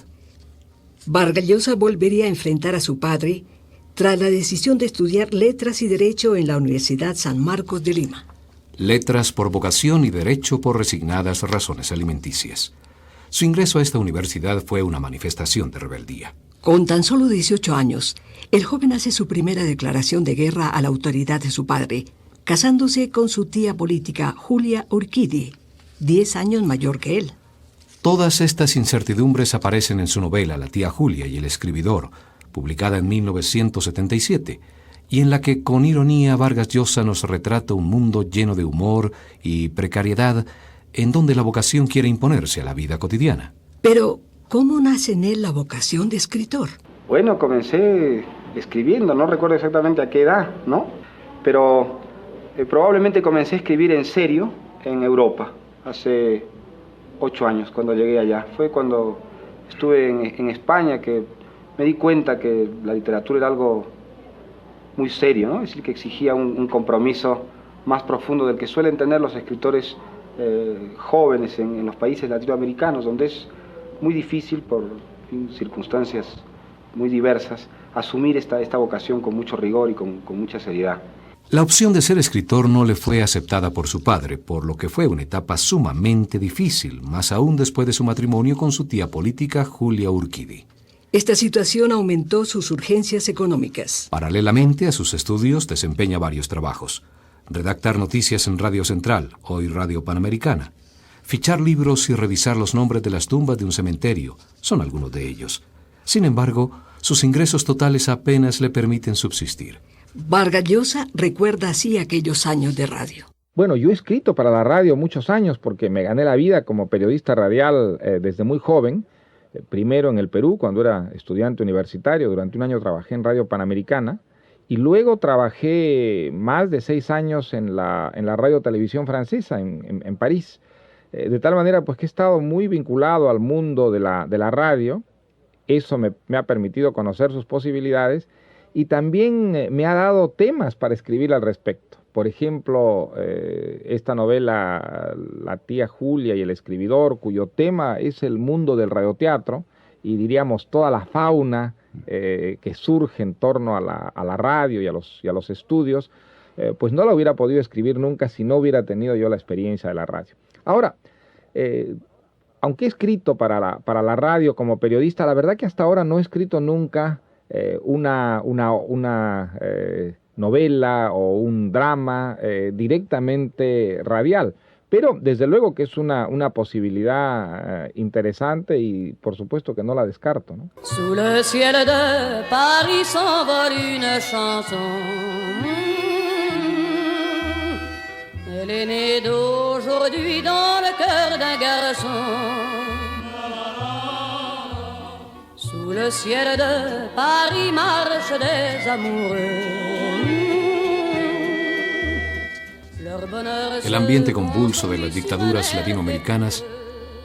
Vargas Llosa volvería a enfrentar a su padre tras la decisión de estudiar Letras y Derecho en la Universidad San Marcos de Lima. Letras por vocación y Derecho por resignadas razones alimenticias. Su ingreso a esta universidad fue una manifestación de rebeldía. Con tan solo 18 años, el joven hace su primera declaración de guerra a la autoridad de su padre, casándose con su tía política Julia Urquidi, 10 años mayor que él. Todas estas incertidumbres aparecen en su novela La tía Julia y el escribidor, publicada en 1977, y en la que con ironía Vargas Llosa nos retrata un mundo lleno de humor y precariedad en donde la vocación quiere imponerse a la vida cotidiana. Pero, ¿cómo nace en él la vocación de escritor? Bueno, comencé escribiendo, no recuerdo exactamente a qué edad, ¿no? Pero probablemente comencé a escribir en serio en Europa, hace 8 años, cuando llegué allá. Fue cuando estuve en España que me di cuenta que la literatura era algo muy serio, ¿no? Es decir, que exigía un compromiso más profundo del que suelen tener los escritores jóvenes en los países latinoamericanos, donde es muy difícil, por circunstancias muy diversas, asumir esta vocación con mucho rigor y con mucha seriedad. La opción de ser escritor no le fue aceptada por su padre, por lo que fue una etapa sumamente difícil, más aún después de su matrimonio con su tía política Julia Urquidi. Esta situación aumentó sus urgencias económicas. Paralelamente a sus estudios desempeña varios trabajos. Redactar noticias en Radio Central, hoy Radio Panamericana. Fichar libros y revisar los nombres de las tumbas de un cementerio son algunos de ellos. Sin embargo, sus ingresos totales apenas le permiten subsistir. Vargas Llosa recuerda así aquellos años de radio. Bueno, yo he escrito para la radio muchos años porque me gané la vida como periodista radial desde muy joven. Primero en el Perú, cuando era estudiante universitario. Durante un año trabajé en Radio Panamericana. Y luego trabajé más de 6 años en la radio-televisión francesa en París. De tal manera pues que he estado muy vinculado al mundo de la radio. Eso me ha permitido conocer sus posibilidades y también me ha dado temas para escribir al respecto. Por ejemplo, esta novela La tía Julia y el escribidor, cuyo tema es el mundo del radioteatro y diríamos toda la fauna que surge en torno a la radio y a los estudios, pues no la hubiera podido escribir nunca si no hubiera tenido yo la experiencia de la radio. Ahora, aunque he escrito para la radio como periodista, la verdad que hasta ahora no he escrito nunca una novela o un drama directamente radial. Pero desde luego que es una posibilidad interesante y por supuesto que no la descarto, ¿no? Sous le ciel de Paris s'envole une chanson C'est l'aîné d'aujourd'hui dans le cœur d'un garçon. Sous le ciel de Paris marchent des amoureux. El ambiente convulso de las dictaduras latinoamericanas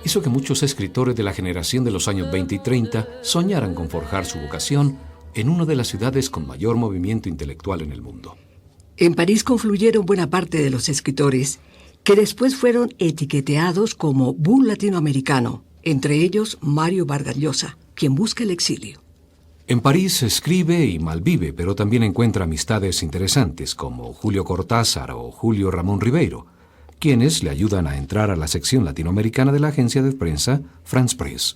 hizo que muchos escritores de la generación de los años 20 y 30 soñaran con forjar su vocación en una de las ciudades con mayor movimiento intelectual en el mundo. En París confluyeron buena parte de los escritores que después fueron etiqueteados como boom latinoamericano, entre ellos Mario Vargas Llosa, quien busca el exilio. En París escribe y malvive, pero también encuentra amistades interesantes como Julio Cortázar o Julio Ramón Ribeiro, quienes le ayudan a entrar a la sección latinoamericana de la agencia de prensa France Press.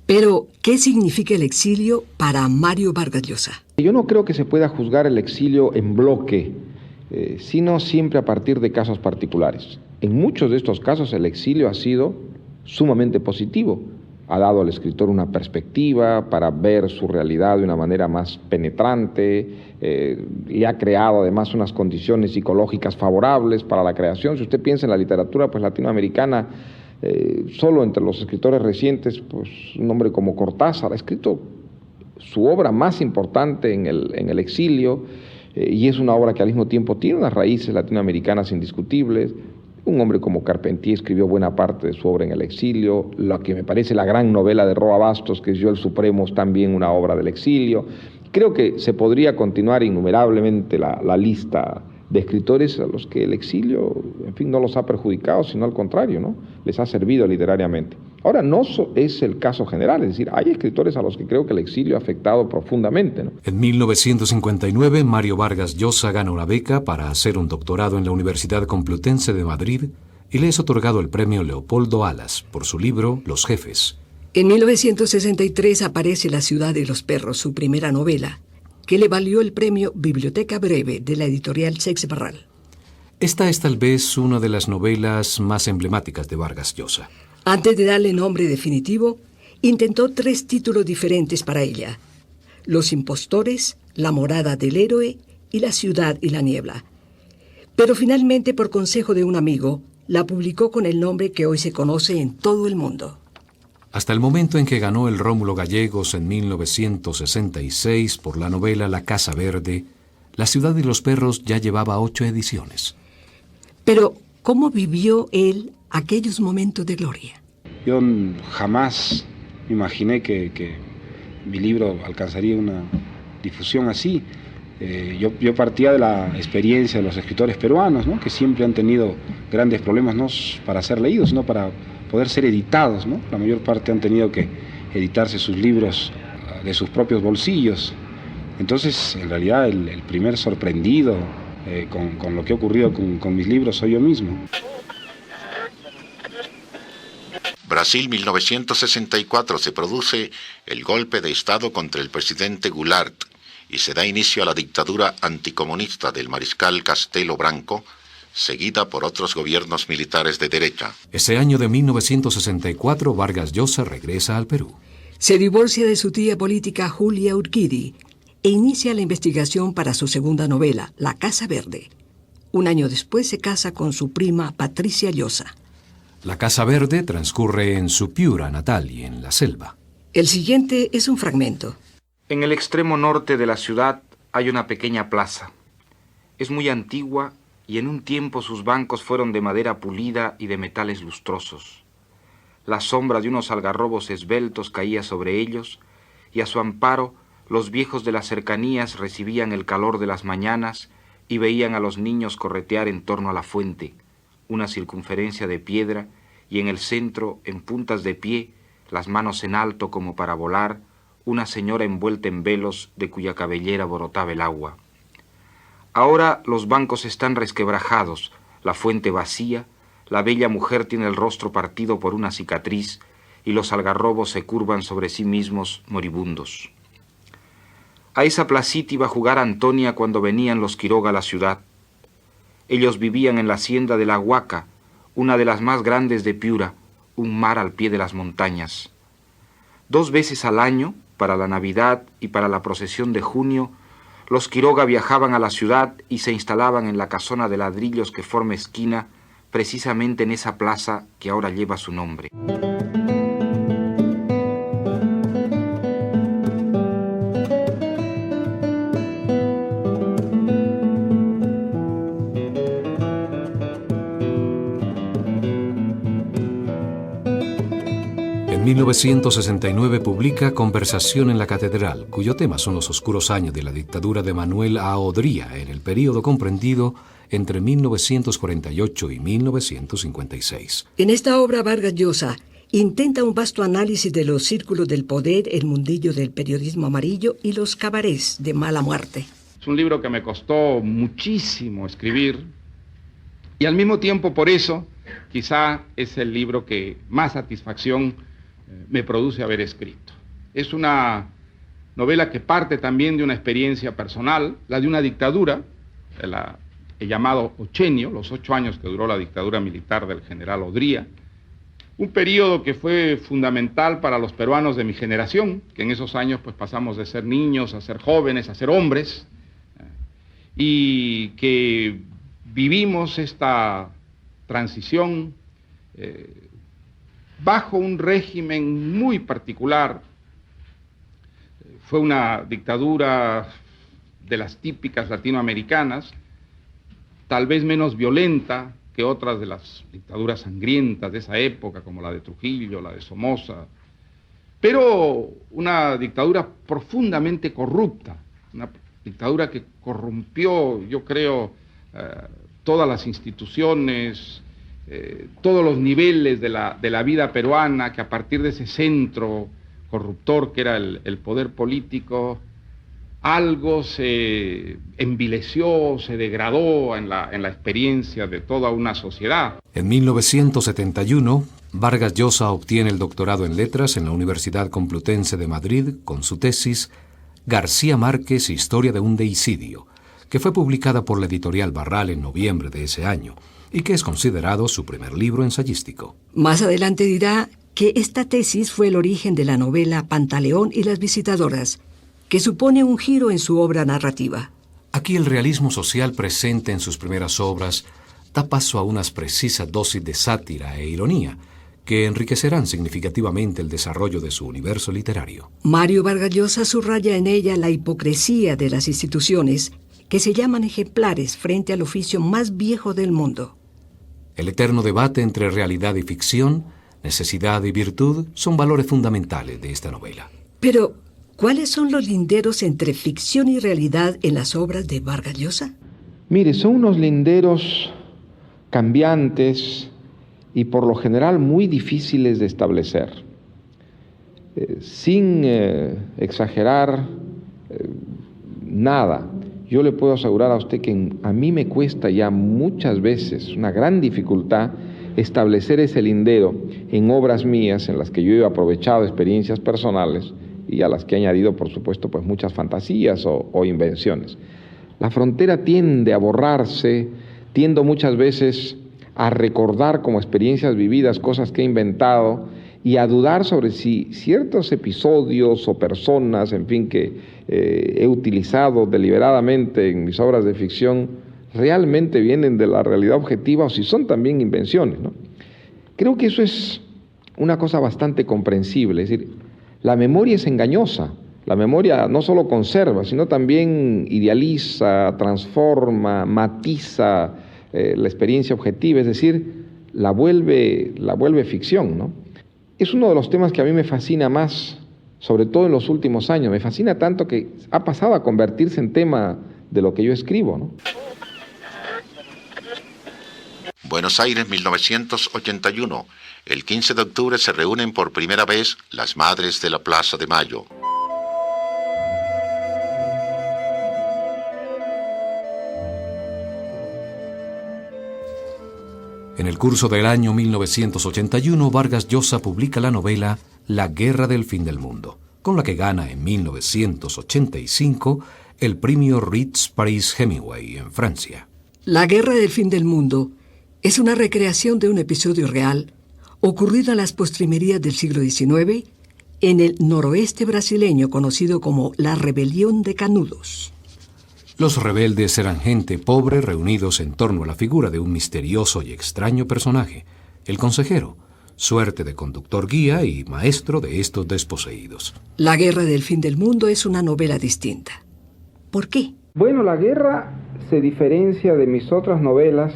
Pero, ¿qué significa el exilio para Mario Vargas Llosa? Yo no creo que se pueda juzgar el exilio en bloque, sino siempre a partir de casos particulares. En muchos de estos casos el exilio ha sido sumamente positivo. Ha dado al escritor una perspectiva para ver su realidad de una manera más penetrante, y ha creado además unas condiciones psicológicas favorables para la creación. Si usted piensa en la literatura pues latinoamericana, solo entre los escritores recientes, pues un hombre como Cortázar ha escrito su obra más importante en el exilio, y es una obra que al mismo tiempo tiene unas raíces latinoamericanas indiscutibles. Un hombre como Carpentier escribió buena parte de su obra en el exilio. Lo que me parece la gran novela de Roa Bastos, que es Yo el Supremo, es también una obra del exilio. Creo que se podría continuar innumerablemente la lista de escritores a los que el exilio, en fin, no los ha perjudicado, sino al contrario, ¿no? Les ha servido literariamente. Ahora, no es el caso general, es decir, hay escritores a los que creo que el exilio ha afectado profundamente, ¿no? En 1959, Mario Vargas Llosa gana una beca para hacer un doctorado en la Universidad Complutense de Madrid y le es otorgado el premio Leopoldo Alas por su libro Los Jefes. En 1963 aparece La ciudad de los perros, su primera novela, que le valió el premio Biblioteca Breve de la editorial Seix Barral. Esta es tal vez una de las novelas más emblemáticas de Vargas Llosa. Antes de darle nombre definitivo, intentó 3 títulos diferentes para ella: Los impostores, La morada del héroe y La ciudad y la niebla. Pero finalmente, por consejo de un amigo, la publicó con el nombre que hoy se conoce en todo el mundo. Hasta el momento en que ganó el Rómulo Gallegos en 1966 por la novela La Casa Verde, La ciudad de los perros ya llevaba 8 ediciones. Pero, ¿cómo vivió él aquellos momentos de gloria? Yo jamás me imaginé que mi libro alcanzaría una difusión así. Yo partía de la experiencia de los escritores peruanos, ¿no? Que siempre han tenido grandes problemas, no para ser leídos, sino para poder ser editados, ¿no? La mayor parte han tenido que editarse sus libros de sus propios bolsillos. Entonces, en realidad, el primer sorprendido con lo que ha ocurrido con mis libros soy yo mismo. Brasil 1964 se produce el golpe de Estado contra el presidente Goulart y se da inicio a la dictadura anticomunista del mariscal Castelo Branco, seguida por otros gobiernos militares de derecha. Ese año de 1964, Vargas Llosa regresa al Perú. Se divorcia de su tía política Julia Urquidi e inicia la investigación para su segunda novela, La Casa Verde. Un año después se casa con su prima Patricia Llosa. La Casa Verde transcurre en su Piura natal y en la selva. El siguiente es un fragmento. En el extremo norte de la ciudad hay una pequeña plaza. Es muy antigua y en un tiempo sus bancos fueron de madera pulida y de metales lustrosos. La sombra de unos algarrobos esbeltos caía sobre ellos, y a su amparo los viejos de las cercanías recibían el calor de las mañanas y veían a los niños corretear en torno a la fuente, una circunferencia de piedra, y en el centro, en puntas de pie, las manos en alto como para volar, una señora envuelta en velos de cuya cabellera brotaba el agua. Ahora los bancos están resquebrajados, la fuente vacía, la bella mujer tiene el rostro partido por una cicatriz y los algarrobos se curvan sobre sí mismos moribundos. A esa placita iba a jugar Antonia cuando venían los Quiroga a la ciudad. Ellos vivían en la hacienda de La Huaca, una de las más grandes de Piura, un mar al pie de las montañas. 2 veces al año, para la Navidad y para la procesión de junio, los Quiroga viajaban a la ciudad y se instalaban en la casona de ladrillos que forma esquina precisamente en esa plaza que ahora lleva su nombre. En 1969 publica Conversación en la Catedral, cuyo tema son los oscuros años de la dictadura de Manuel A. Odría en el período comprendido entre 1948 y 1956. En esta obra, Vargas Llosa intenta un vasto análisis de los círculos del poder, el mundillo del periodismo amarillo y los cabarets de mala muerte. Es un libro que me costó muchísimo escribir y al mismo tiempo por eso quizá es el libro que más satisfacción me produce haber escrito. Es una novela que parte también de una experiencia personal, la de una dictadura, el llamado Ochenio, los 8 años que duró la dictadura militar del general Odría, un periodo que fue fundamental para los peruanos de mi generación, que en esos años pues pasamos de ser niños a ser jóvenes, a ser hombres, y que vivimos esta transición bajo un régimen muy particular. Fue una dictadura de las típicas latinoamericanas, tal vez menos violenta que otras de las dictaduras sangrientas de esa época, como la de Trujillo, la de Somoza, pero una dictadura profundamente corrupta, una dictadura que corrompió, yo creo, todas las instituciones, todos los niveles de la vida peruana, que a partir de ese centro corruptor que era el poder político, algo se envileció, se degradó en la experiencia de toda una sociedad. En 1971, Vargas Llosa obtiene el doctorado en Letras en la Universidad Complutense de Madrid con su tesis García Márquez, Historia de un deicidio, que fue publicada por la editorial Barral en noviembre de ese año y que es considerado su primer libro ensayístico. Más adelante dirá que esta tesis fue el origen de la novela Pantaleón y las visitadoras, que supone un giro en su obra narrativa. Aquí el realismo social presente en sus primeras obras da paso a unas precisas dosis de sátira e ironía que enriquecerán significativamente el desarrollo de su universo literario. Mario Vargas Llosa subraya en ella la hipocresía de las instituciones que se llaman ejemplares frente al oficio más viejo del mundo. El eterno debate entre realidad y ficción, necesidad y virtud son valores fundamentales de esta novela. Pero, ¿cuáles son los linderos entre ficción y realidad en las obras de Vargas Llosa? Mire, son unos linderos cambiantes y por lo general muy difíciles de establecer. Sin exagerar nada, yo le puedo asegurar a usted que a mí me cuesta ya muchas veces, una gran dificultad, establecer ese lindero en obras mías en las que yo he aprovechado experiencias personales y a las que he añadido, por supuesto, pues muchas fantasías o invenciones. La frontera tiende a borrarse, tiendo muchas veces a recordar como experiencias vividas cosas que he inventado y a dudar sobre si ciertos episodios o personas, en fin, que he utilizado deliberadamente en mis obras de ficción, realmente vienen de la realidad objetiva o si son también invenciones, ¿no? Creo que eso es una cosa bastante comprensible, es decir, la memoria es engañosa, la memoria no solo conserva, sino también idealiza, transforma, matiza la experiencia objetiva, es decir, la vuelve ficción, ¿no? Es uno de los temas que a mí me fascina más, sobre todo en los últimos años, me fascina tanto que ha pasado a convertirse en tema de lo que yo escribo, ¿no? Buenos Aires, 1981. El 15 de octubre se reúnen por primera vez las madres de la Plaza de Mayo. En el curso del año 1981, Vargas Llosa publica la novela La Guerra del Fin del Mundo, con la que gana en 1985 el premio Ritz Paris Hemingway en Francia. La Guerra del Fin del Mundo es una recreación de un episodio real ocurrido en las postrimerías del siglo XIX en el noroeste brasileño conocido como la Rebelión de Canudos. Los rebeldes eran gente pobre reunidos en torno a la figura de un misterioso y extraño personaje, el consejero, suerte de conductor guía y maestro de estos desposeídos. La guerra del fin del mundo es una novela distinta. ¿Por qué? Bueno, La guerra se diferencia de mis otras novelas,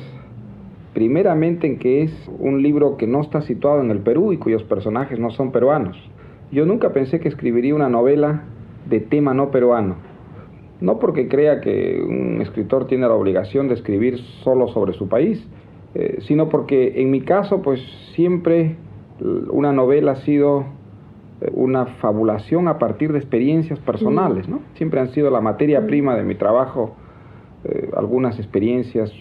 primeramente en que es un libro que no está situado en el Perú y cuyos personajes no son peruanos. Yo nunca pensé que escribiría una novela de tema no peruano. No porque crea que un escritor tiene la obligación de escribir solo sobre su país, sino porque en mi caso, pues siempre una novela ha sido una fabulación a partir de experiencias personales, ¿no? Siempre han sido la materia prima de mi trabajo, algunas experiencias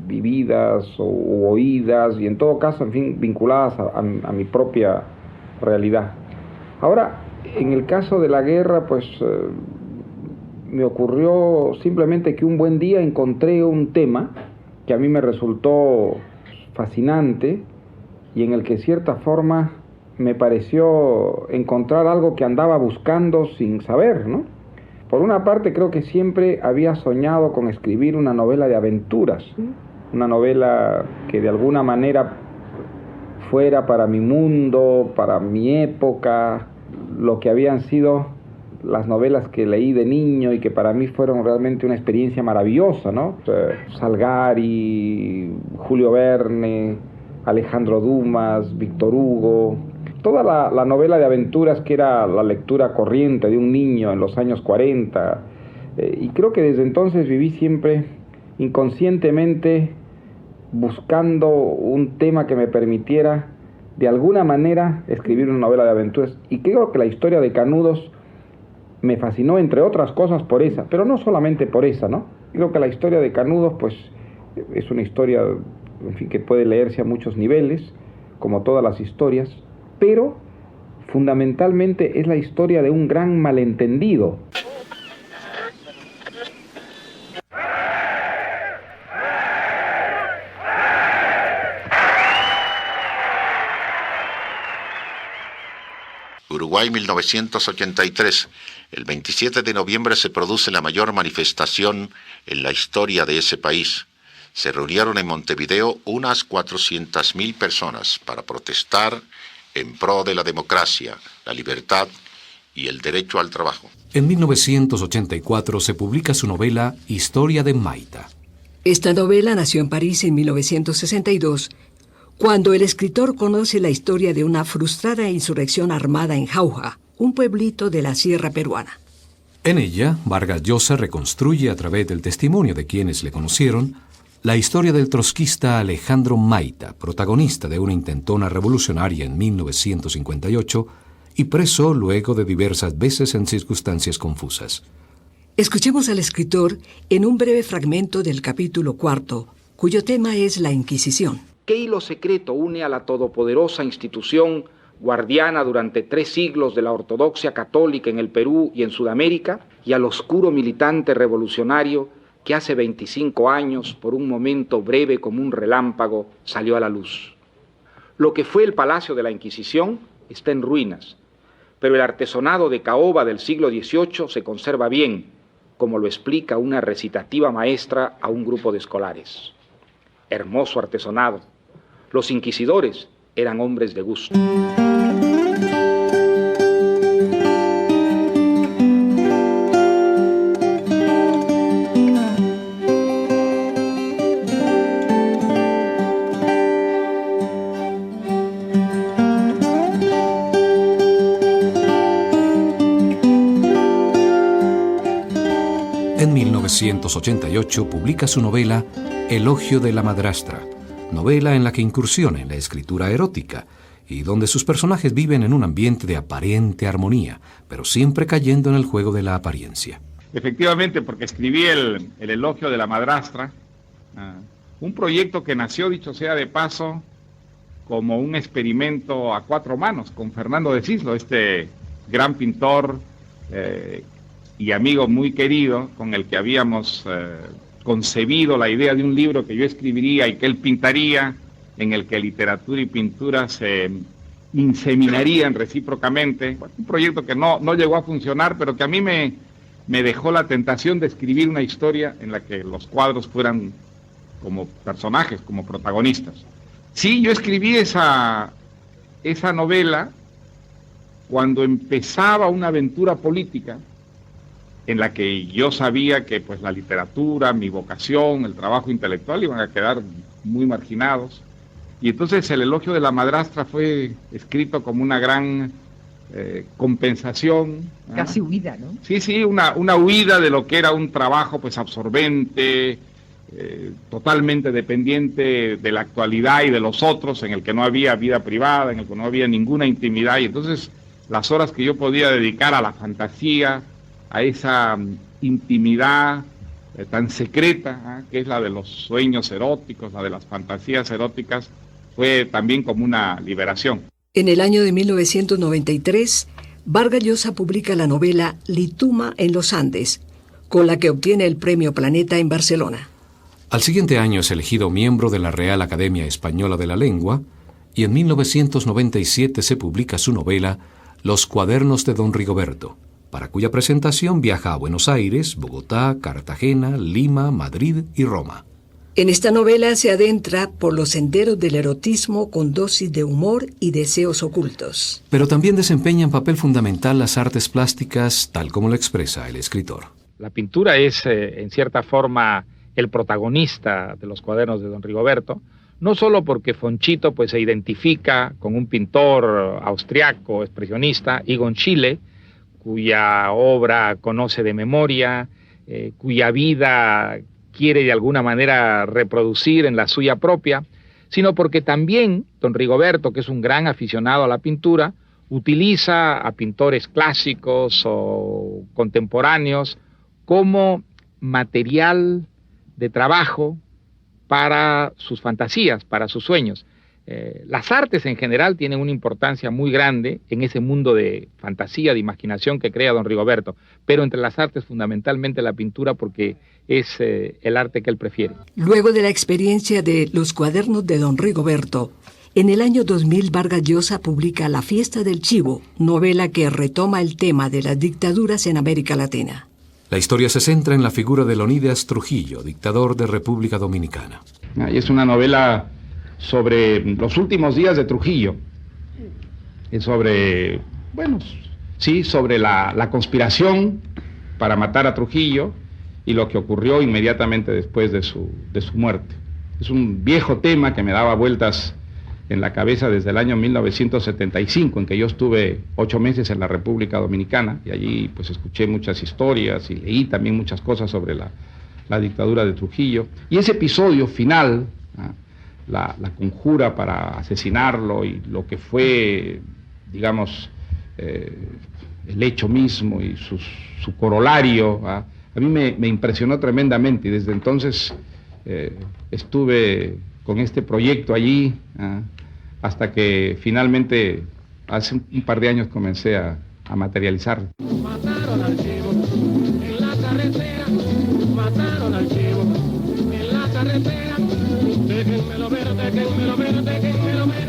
vividas o oídas y en todo caso, en fin, vinculadas a mi propia realidad. Ahora, en el caso de La guerra, pues me ocurrió simplemente que un buen día encontré un tema que a mí me resultó fascinante y en el que de cierta forma me pareció encontrar algo que andaba buscando sin saber, ¿no? Por una parte creo que siempre había soñado con escribir una novela de aventuras, una novela que de alguna manera fuera para mi mundo, para mi época, lo que habían sido las novelas que leí de niño y que para mí fueron realmente una experiencia maravillosa, ¿no? Salgari, Julio Verne, Alejandro Dumas, Víctor Hugo, toda la novela de aventuras que era la lectura corriente de un niño en los años 40. Y creo que desde entonces viví siempre inconscientemente buscando un tema que me permitiera de alguna manera escribir una novela de aventuras. Y creo que la historia de Canudos me fascinó, entre otras cosas, por esa, pero no solamente por esa, ¿no? Creo que la historia de Canudos, pues, es una historia, en fin, que puede leerse a muchos niveles, como todas las historias, pero fundamentalmente es la historia de un gran malentendido. Uruguay 1983. El 27 de noviembre se produce la mayor manifestación en la historia de ese país. Se reunieron en Montevideo unas 400.000 personas para protestar en pro de la democracia, la libertad y el derecho al trabajo. En 1984 se publica su novela Historia de Maita. Esta novela nació en París en 1962, cuando el escritor conoce la historia de una frustrada insurrección armada en Jauja, un pueblito de la sierra peruana. En ella, Vargas Llosa reconstruye a través del testimonio de quienes le conocieron la historia del trotskista Alejandro Maita, protagonista de una intentona revolucionaria en 1958 y preso luego de diversas veces en circunstancias confusas. Escuchemos al escritor en un breve fragmento del capítulo 4, cuyo tema es la Inquisición. ¿Qué hilo secreto une a la todopoderosa institución guardiana durante 3 siglos de la ortodoxia católica en el Perú y en Sudamérica y al oscuro militante revolucionario que hace 25 años, por un momento breve como un relámpago, salió a la luz? Lo que fue el Palacio de la Inquisición está en ruinas, pero el artesonado de caoba del siglo XVIII se conserva bien, como lo explica una recitativa maestra a un grupo de escolares. Hermoso artesonado. Los inquisidores eran hombres de gusto. En 1988 publica su novela Elogio de la madrastra, novela en la que incursiona en la escritura erótica y donde sus personajes viven en un ambiente de aparente armonía, pero siempre cayendo en el juego de la apariencia. Efectivamente, porque escribí el Elogio de la madrastra, un proyecto que nació, dicho sea de paso, como un experimento a 4 manos con Fernando de Cislo, este gran pintor y amigo muy querido, con el que habíamos concebido la idea de un libro que yo escribiría y que él pintaría, en el que literatura y pintura se inseminarían recíprocamente. Un proyecto que no llegó a funcionar, pero que a mí me me dejó la tentación de escribir una historia en la que los cuadros fueran como personajes, como protagonistas. Sí, yo escribí esa novela cuando empezaba una aventura política en la que yo sabía que pues la literatura, mi vocación, el trabajo intelectual iban a quedar muy marginados. Y entonces El elogio de la madrastra fue escrito como una gran compensación. Casi huida, ¿no? Sí, una huida de lo que era un trabajo pues absorbente, totalmente dependiente de la actualidad y de los otros, en el que no había vida privada, en el que no había ninguna intimidad. Y entonces las horas que yo podía dedicar a la fantasía, a esa intimidad tan secreta, que es la de los sueños eróticos, la de las fantasías eróticas, fue también como una liberación. En el año de 1993, Vargas Llosa publica la novela Lituma en los Andes, con la que obtiene el Premio Planeta en Barcelona. Al siguiente año es elegido miembro de la Real Academia Española de la Lengua y en 1997 se publica su novela Los cuadernos de don Rigoberto, para cuya presentación viaja a Buenos Aires, Bogotá, Cartagena, Lima, Madrid y Roma. En esta novela se adentra por los senderos del erotismo con dosis de humor y deseos ocultos. Pero también desempeñan papel fundamental las artes plásticas, tal como lo expresa el escritor. La pintura es, en cierta forma, el protagonista de los cuadernos de don Rigoberto, no solo porque Fonchito pues, se identifica con un pintor austriaco, expresionista, Egon Schiele, cuya obra conoce de memoria, cuya vida quiere de alguna manera reproducir en la suya propia, sino porque también don Rigoberto, que es un gran aficionado a la pintura, utiliza a pintores clásicos o contemporáneos como material de trabajo para sus fantasías, para sus sueños. Las artes en general tienen una importancia muy grande en ese mundo de fantasía, de imaginación que crea don Rigoberto, pero entre las artes fundamentalmente la pintura porque es el arte que él prefiere. Luego de la experiencia de Los cuadernos de don Rigoberto, en el año 2000 Vargas Llosa publica La fiesta del chivo, novela que retoma el tema de las dictaduras en América Latina. La historia se centra en la figura de Leonidas Trujillo, dictador de República Dominicana. Y es una novela sobre los últimos días de Trujillo, es sobre, sobre la conspiración para matar a Trujillo y lo que ocurrió inmediatamente después de su muerte. Es un viejo tema que me daba vueltas en la cabeza desde el año 1975, en que yo estuve 8 meses en la República Dominicana, y allí pues escuché muchas historias y leí también muchas cosas sobre la dictadura de Trujillo. Y ese episodio final, la conjura para asesinarlo y lo que fue, digamos, el hecho mismo y su corolario, a mí me impresionó tremendamente, y desde entonces estuve con este proyecto allí, hasta que finalmente hace un par de años comencé a materializarlo. Mataron al chivo en la carretera, mataron al chivo en la carretera, déjenmelo ver, déjenmelo ver, déjenmelo ver,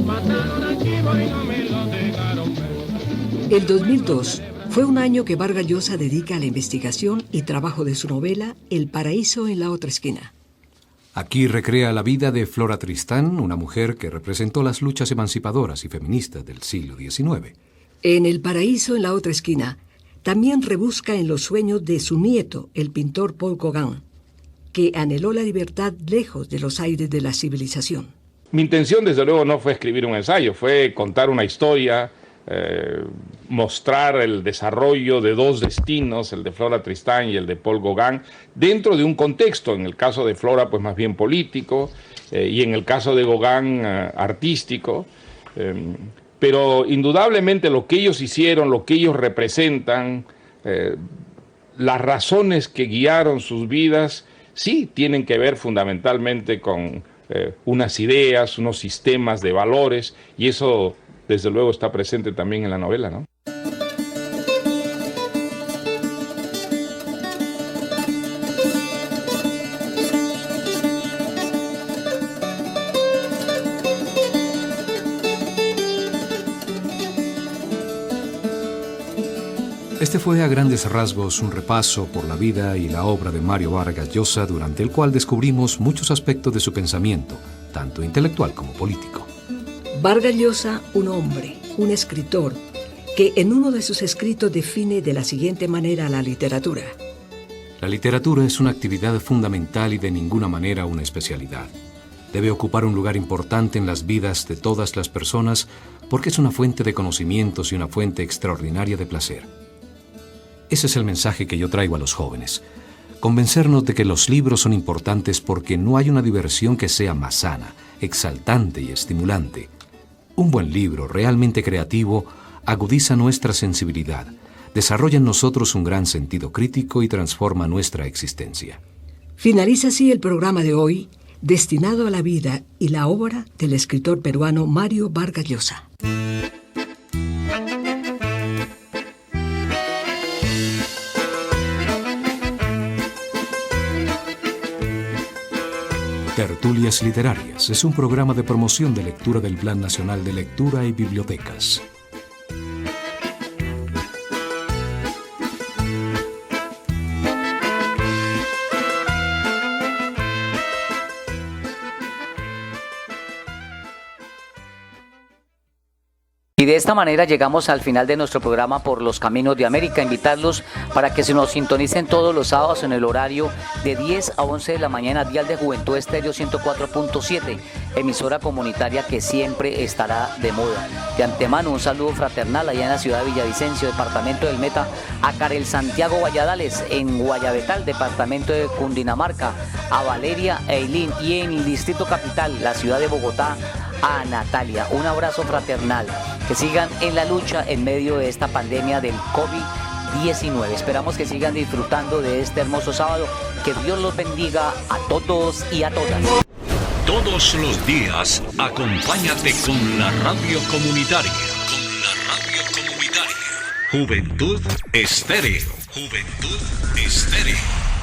mataron al chivo y no me lo dejaron ver. El 2002 fue un año que Vargas Llosa dedica a la investigación y trabajo de su novela El paraíso en la otra esquina. Aquí recrea la vida de Flora Tristán, una mujer que representó las luchas emancipadoras y feministas del siglo XIX. En El paraíso en la otra esquina, también rebusca en los sueños de su nieto, el pintor Paul Gauguin, que anheló la libertad lejos de los aires de la civilización. Mi intención, desde luego, no fue escribir un ensayo, fue contar una historia, mostrar el desarrollo de dos destinos, el de Flora Tristán y el de Paul Gauguin, dentro de un contexto, en el caso de Flora pues más bien político, y en el caso de Gauguin artístico, pero indudablemente lo que ellos hicieron, lo que ellos representan, las razones que guiaron sus vidas, sí tienen que ver fundamentalmente con unas ideas, unos sistemas de valores, y eso desde luego está presente también en la novela, ¿no? Este fue a grandes rasgos un repaso por la vida y la obra de Mario Vargas Llosa, durante el cual descubrimos muchos aspectos de su pensamiento, tanto intelectual como político. Vargas Llosa, un hombre, un escritor, que en uno de sus escritos define de la siguiente manera la literatura. La literatura es una actividad fundamental y de ninguna manera una especialidad. Debe ocupar un lugar importante en las vidas de todas las personas porque es una fuente de conocimientos y una fuente extraordinaria de placer. Ese es el mensaje que yo traigo a los jóvenes. Convencernos de que los libros son importantes porque no hay una diversión que sea más sana, exaltante y estimulante. Un buen libro, realmente creativo, agudiza nuestra sensibilidad, desarrolla en nosotros un gran sentido crítico y transforma nuestra existencia. Finaliza así el programa de hoy, destinado a la vida y la obra del escritor peruano Mario Vargas Llosa. Tertulias Literarias es un programa de promoción de lectura del Plan Nacional de Lectura y Bibliotecas. Y de esta manera llegamos al final de nuestro programa Por los Caminos de América. Invitarlos para que se nos sintonicen todos los sábados en el horario de 10 a 11 de la mañana, dial de Juventud Estéreo 104.7, emisora comunitaria que siempre estará de moda. De antemano, un saludo fraternal allá en la ciudad de Villavicencio, departamento del Meta, a Karel Santiago Valladares, en Guayabetal, departamento de Cundinamarca, a Valeria Eileen, y en el distrito capital, la ciudad de Bogotá, a Natalia. Un abrazo fraternal. Que sigan en la lucha en medio de esta pandemia del COVID-19. Esperamos que sigan disfrutando de este hermoso sábado. Que Dios los bendiga a todos y a todas. Todos los días, acompáñate con la radio comunitaria. Con la radio comunitaria. Juventud Estéreo. Juventud Estéreo.